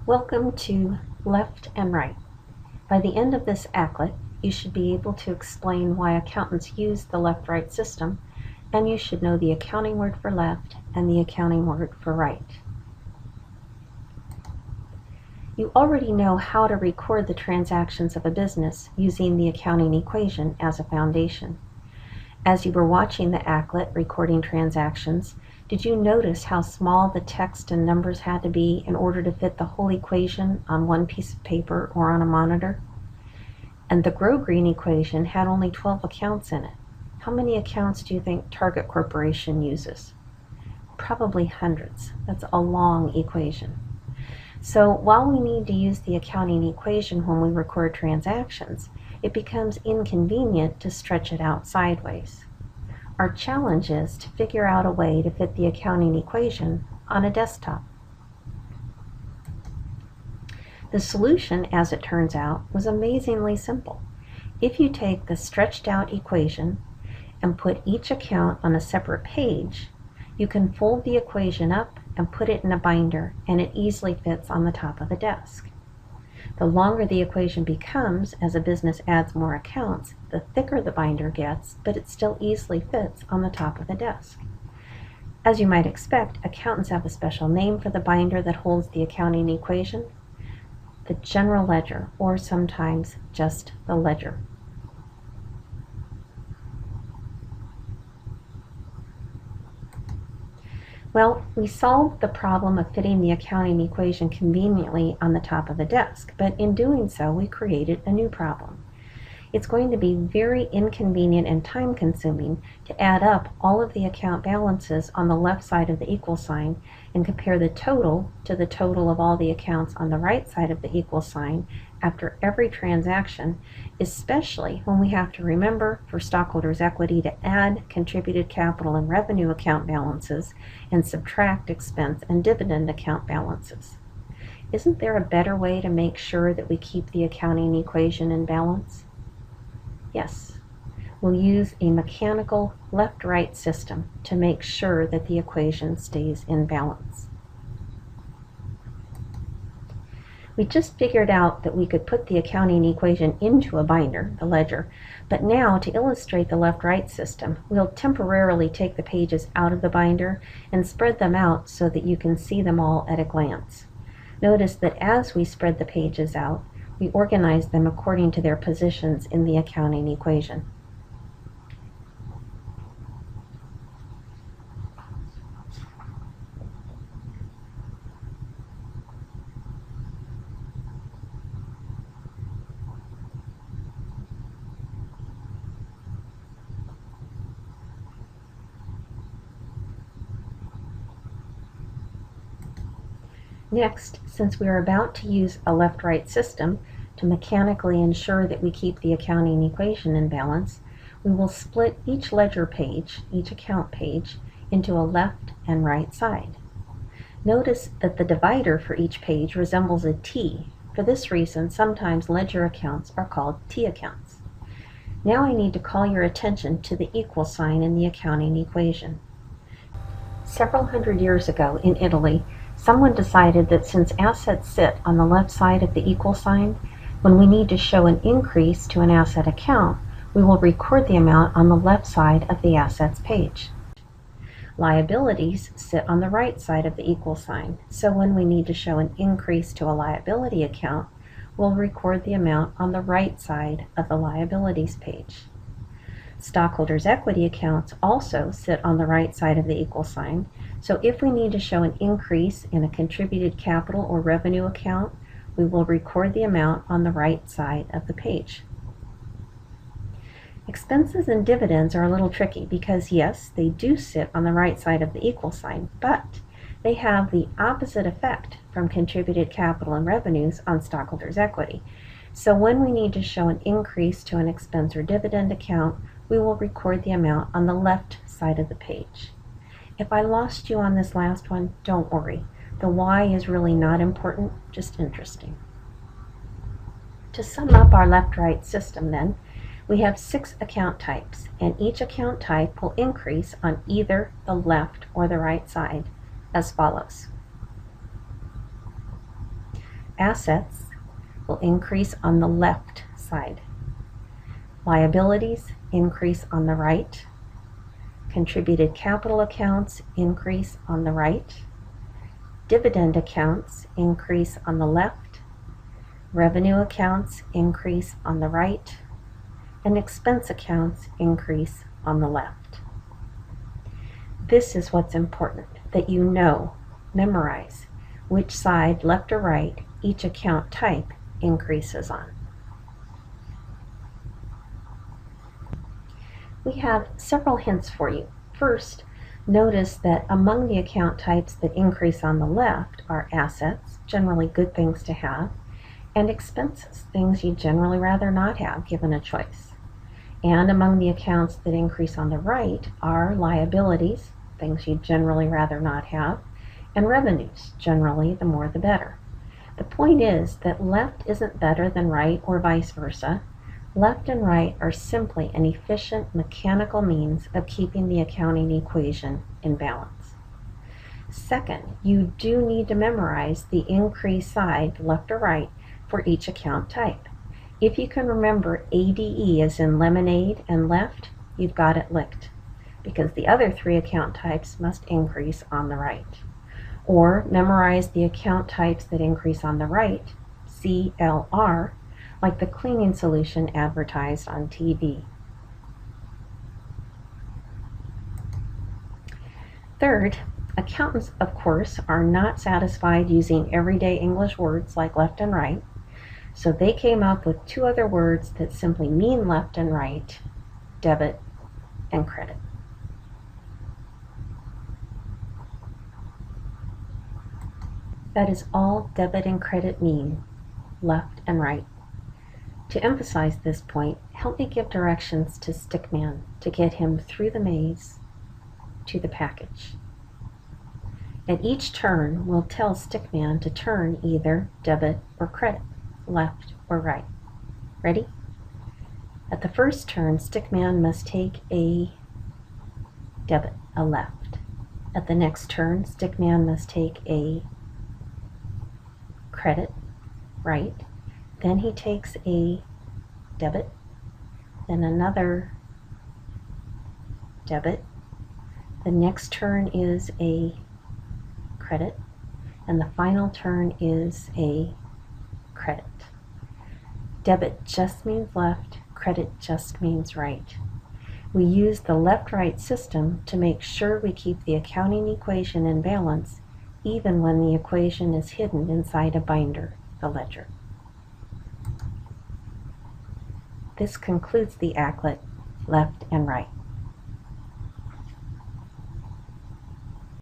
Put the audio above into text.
Welcome to Left and Right. By the end of this ACLET, you should be able to explain why accountants use the left-right system, and you should know the accounting word for left and the accounting word for right. You already know how to record the transactions of a business using the accounting equation as a foundation. As you were watching the ACLET recording transactions, did you notice how small the text and numbers had to be in order to fit the whole equation on one piece of paper or on a monitor? And the Grow-Green equation had only 12 accounts in it. How many accounts do you think Target Corporation uses? Probably hundreds. That's a long equation. So while we need to use the accounting equation when we record transactions, it becomes inconvenient to stretch it out sideways. Our challenge is to figure out a way to fit the accounting equation on a desktop. The solution, as it turns out, was amazingly simple. If you take the stretched out equation and put each account on a separate page, you can fold the equation up and put it in a binder, and it easily fits on the top of the desk. The longer the equation becomes as a business adds more accounts, the thicker the binder gets, but it still easily fits on the top of the desk. As you might expect, accountants have a special name for the binder that holds the accounting equation: the general ledger, or sometimes just the ledger. Well, we solved the problem of fitting the accounting equation conveniently on the top of the desk, but in doing so, we created a new problem. It's going to be very inconvenient and time-consuming to add up all of the account balances on the left side of the equal sign and compare the total to the total of all the accounts on the right side of the equal sign after every transaction, especially when we have to remember for stockholders' equity to add contributed capital and revenue account balances and subtract expense and dividend account balances. Isn't there a better way to make sure that we keep the accounting equation in balance? Yes, we'll use a mechanical left-right system to make sure that the equation stays in balance. We just figured out that we could put the accounting equation into a binder, the ledger, but now to illustrate the left-right system, we'll temporarily take the pages out of the binder and spread them out so that you can see them all at a glance. Notice that as we spread the pages out, we organize them according to their positions in the accounting equation. Next, since we are about to use a left-right system to mechanically ensure that we keep the accounting equation in balance, we will split each ledger page, each account page, into a left and right side. Notice that the divider for each page resembles a T. For this reason, sometimes ledger accounts are called T accounts. Now I need to call your attention to the equal sign in the accounting equation. Several hundred years ago in Italy, someone decided that since assets sit on the left side of the equal sign, when we need to show an increase to an asset account, we will record the amount on the left side of the assets page. Liabilities sit on the right side of the equal sign, so when we need to show an increase to a liability account, we'll record the amount on the right side of the liabilities page. Stockholders' equity accounts also sit on the right side of the equal sign, so if we need to show an increase in a contributed capital or revenue account, we will record the amount on the right side of the page. Expenses and dividends are a little tricky because, yes, they do sit on the right side of the equal sign, but they have the opposite effect from contributed capital and revenues on stockholders' equity. So when we need to show an increase to an expense or dividend account, we will record the amount on the left side of the page. If I lost you on this last one, don't worry. The why is really not important, just interesting. To sum up our left-right system then, we have 6 account types, and each account type will increase on either the left or the right side, as follows. Assets will increase on the left side. Liabilities increase on the right. Contributed capital accounts increase on the right. Dividend accounts increase on the left. Revenue accounts increase on the right. And expense accounts increase on the left. This is what's important, that you know, memorize, which side, left or right, each account type increases on. We have several hints for you. First, notice that among the account types that increase on the left are assets, generally good things to have, and expenses, things you'd generally rather not have given a choice. And among the accounts that increase on the right are liabilities, things you'd generally rather not have, and revenues, generally the more the better. The point is that left isn't better than right or vice versa. Left and right are simply an efficient mechanical means of keeping the accounting equation in balance. Second, you do need to memorize the increase side, left or right, for each account type. If you can remember ADE as in lemonade and left, you've got it licked, because the other three account types must increase on the right. Or memorize the account types that increase on the right, CLR, like the cleaning solution advertised on TV. Third, accountants, of course, are not satisfied using everyday English words like left and right, so they came up with two other words that simply mean left and right, debit and credit. That is all debit and credit mean, left and right. To emphasize this point, help me give directions to Stickman to get him through the maze to the package. At each turn, we'll tell Stickman to turn either debit or credit, left or right. Ready? At the first turn, Stickman must take a debit, a left. At the next turn, Stickman must take a credit, right. Then he takes a debit, then another debit. The next turn is a credit, and the final turn is a credit. Debit just means left, credit just means right. We use the left-right system to make sure we keep the accounting equation in balance even when the equation is hidden inside a binder, the ledger. This concludes the ACLET, left and right.